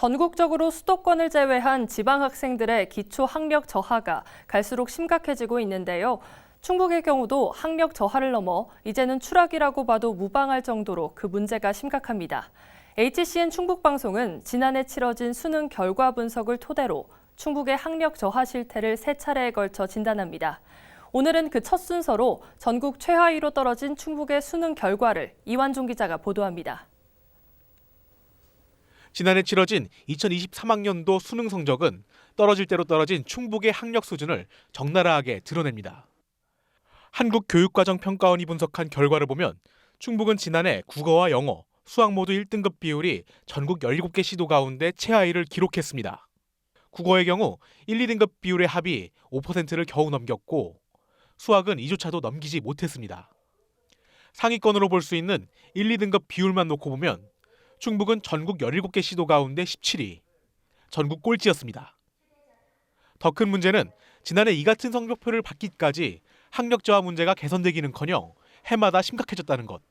전국적으로 수도권을 제외한 지방 학생들의 기초 학력 저하가 갈수록 심각해지고 있는데요. 충북의 경우도 학력 저하를 넘어 이제는 추락이라고 봐도 무방할 정도로 그 문제가 심각합니다. HCN 충북방송은 지난해 치러진 수능 결과 분석을 토대로 충북의 학력 저하 실태를 3차례에 걸쳐 진단합니다. 오늘은 그 첫 순서로 전국 최하위로 떨어진 충북의 수능 결과를 이완종 기자가 보도합니다. 지난해 치러진 2023학년도 수능 성적은 떨어질 대로 떨어진 충북의 학력 수준을 적나라하게 드러냅니다. 한국교육과정평가원이 분석한 결과를 보면 충북은 지난해 국어와 영어, 수학 모두 1등급 비율이 전국 17개 시도 가운데 최하위를 기록했습니다. 국어의 경우 1, 2등급 비율의 합이 5%를 겨우 넘겼고 수학은 이조차도 넘기지 못했습니다. 상위권으로 볼 수 있는 1, 2등급 비율만 놓고 보면 충북은 전국 17개 시도 가운데 17위, 전국 꼴찌였습니다. 더 큰 문제는 지난해 이 같은 성적표를 받기까지 학력 저하 문제가 개선되기는커녕 해마다 심각해졌다는 것.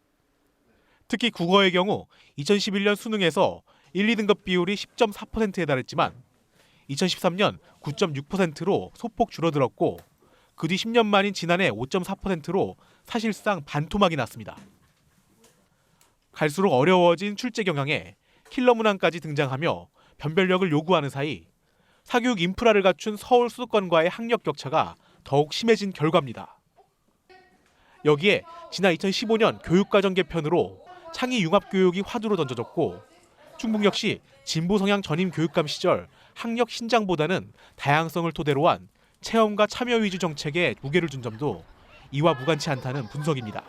특히 국어의 경우 2011년 수능에서 1, 2등급 비율이 10.4%에 달했지만 2013년 9.6%로 소폭 줄어들었고 그 뒤 10년 만인 지난해 5.4%로 사실상 반토막이 났습니다. 갈수록 어려워진 출제 경향에 킬러 문항까지 등장하며 변별력을 요구하는 사이 사교육 인프라를 갖춘 서울 수도권과의 학력 격차가 더욱 심해진 결과입니다. 여기에 지난 2015년 교육과정 개편으로 창의 융합교육이 화두로 던져졌고 충북 역시 진보 성향 전임 교육감 시절 학력 신장보다는 다양성을 토대로 한 체험과 참여 위주 정책에 무게를 준 점도 이와 무관치 않다는 분석입니다.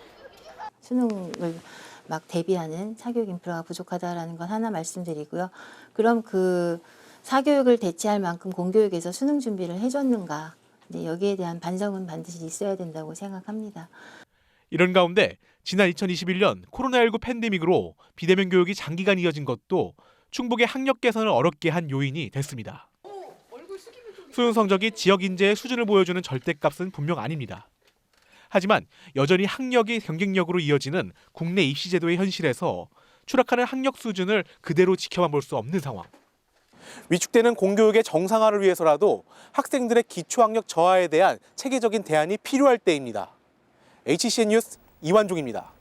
수능을 막 대비하는 사교육 인프라가 부족하다라는 건 하나 말씀드리고요. 그럼 그 사교육을 대체할 만큼 공교육에서 수능 준비를 해줬는가? 여기에 대한 반성은 반드시 있어야 된다고 생각합니다. 이런 가운데 지난 2021년 코로나19 팬데믹으로 비대면 교육이 장기간 이어진 것도 충북의 학력 개선을 어렵게 한 요인이 됐습니다. 수능 성적이 지역 인재의 수준을 보여주는 절대값은 분명 아닙니다. 하지만 여전히 학력이 경쟁력으로 이어지는 국내 입시 제도의 현실에서 추락하는 학력 수준을 그대로 지켜만 볼 수 없는 상황. 위축되는 공교육의 정상화를 위해서라도 학생들의 기초학력 저하에 대한 체계적인 대안이 필요할 때입니다. HCN 뉴스 이완종입니다.